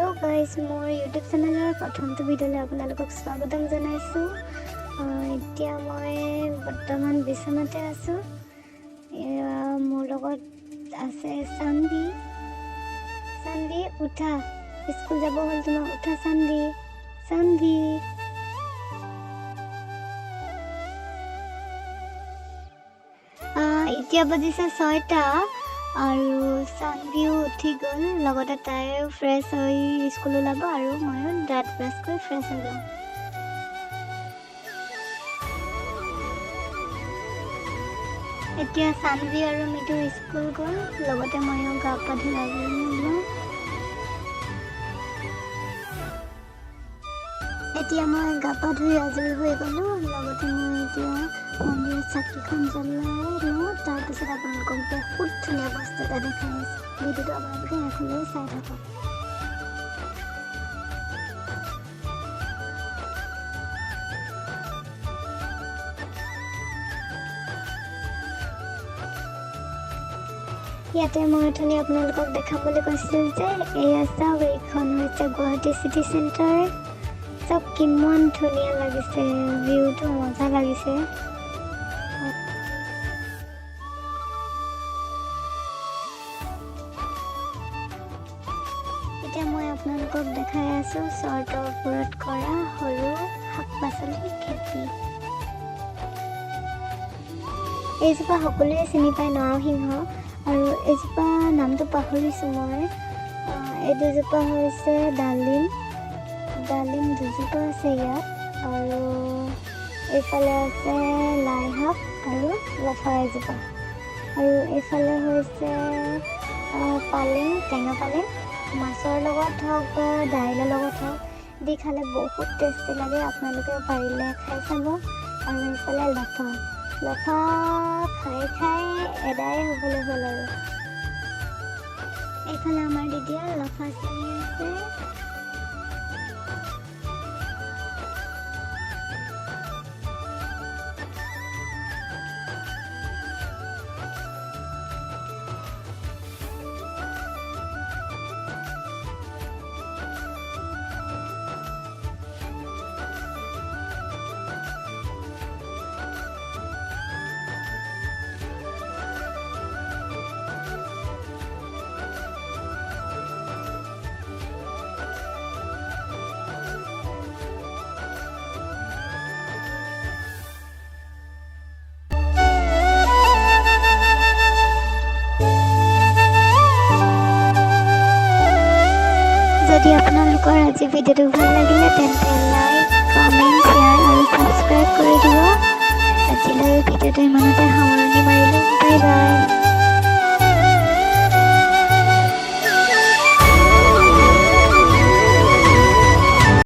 Hello guys मोर YouTube channel प्रथम video आपलोक स्वागतम जानाइछु। এতিয়া মই বৰ্তমান বিছনাতে আছো। মোৰ লগত আছে সানভি। সানভি উঠা, স্কুল যাব হল তোমাৰ, উঠা সানভি। সানভি এতিয়া বাজিছে 6টা আৰু সানভিও উঠি গ'ল। লগতে তাই ফ্ৰেছ হৈ স্কুল ওলাব আৰু ময়ো দাঁত ব্ৰাছ কৰি ফ্ৰেছ হৈ যাম। এতিয়া সানভি আৰু মিঠু স্কুল গ'ল, লগতে ময়ো গা পা ধুই আজৰি হ'লোঁ। এতিয়া মই গা পা ধুই আজৰি হৈ গ'লোঁ, লগতে মই এতিয়া মন্দিৰত চাকিখন জ্বলাই লওঁ। তাৰপিছত আপোনালোকক বহুত ধুনীয়া বস্তু এটা দেখাই আছোঁ। ভিডিঅ'টো আপোনালোকে শেষলৈ চাই থাকক। ইয়াতে মই অথনি আপোনালোকক দেখাম বুলি কৈছিলোঁ যে এয়া চাওক, এইখন হৈছে গুৱাহাটী চিটি চেণ্টাৰ। চাওক কিমান ধুনীয়া লাগিছে, ভিউটো মজা লাগিছে। এতিয়া মই আপোনালোকক দেখাই আছোঁ চৰ্টৰ ওপৰত কৰা সৰু শাক পাচলিৰ খেতি। এইজোপা সকলোৱে চিনি পায়, নৰসিংহ। আৰু এজোপা নামটো পাহৰিছোঁ মই। এই দুজোপা হৈছে ডালিম। ডালিম দুজোপা আছে ইয়াত, আৰু এইফালে আছে লাই শাক আৰু লফা এজোপা, আৰু এইফালে হৈছে পালেং, টেঙা পালেং। মাছৰ লগত হওক বা দাইলৰ লগত হওক দি খালে বহুত টেষ্টি লাগে, আপোনালোকে পাৰিলে খাই চাব। আৰু এইফালে লফা, লফা খাই খাই এদাই হ'বলৈ হ'ল। আৰু এইফালে আমাৰ দিদিয়ে লফা চিঙি আছে। যদি আপোনালোকৰ আজি ভিডিঅ'টো ভাল লাগিলে তেন্তে লাইক, কমেণ্ট, শ্বেয়াৰ আৰু ছাবস্ক্ৰাইব কৰি দিব। আজিলৈ ভিডিঅ'টো ইমানতে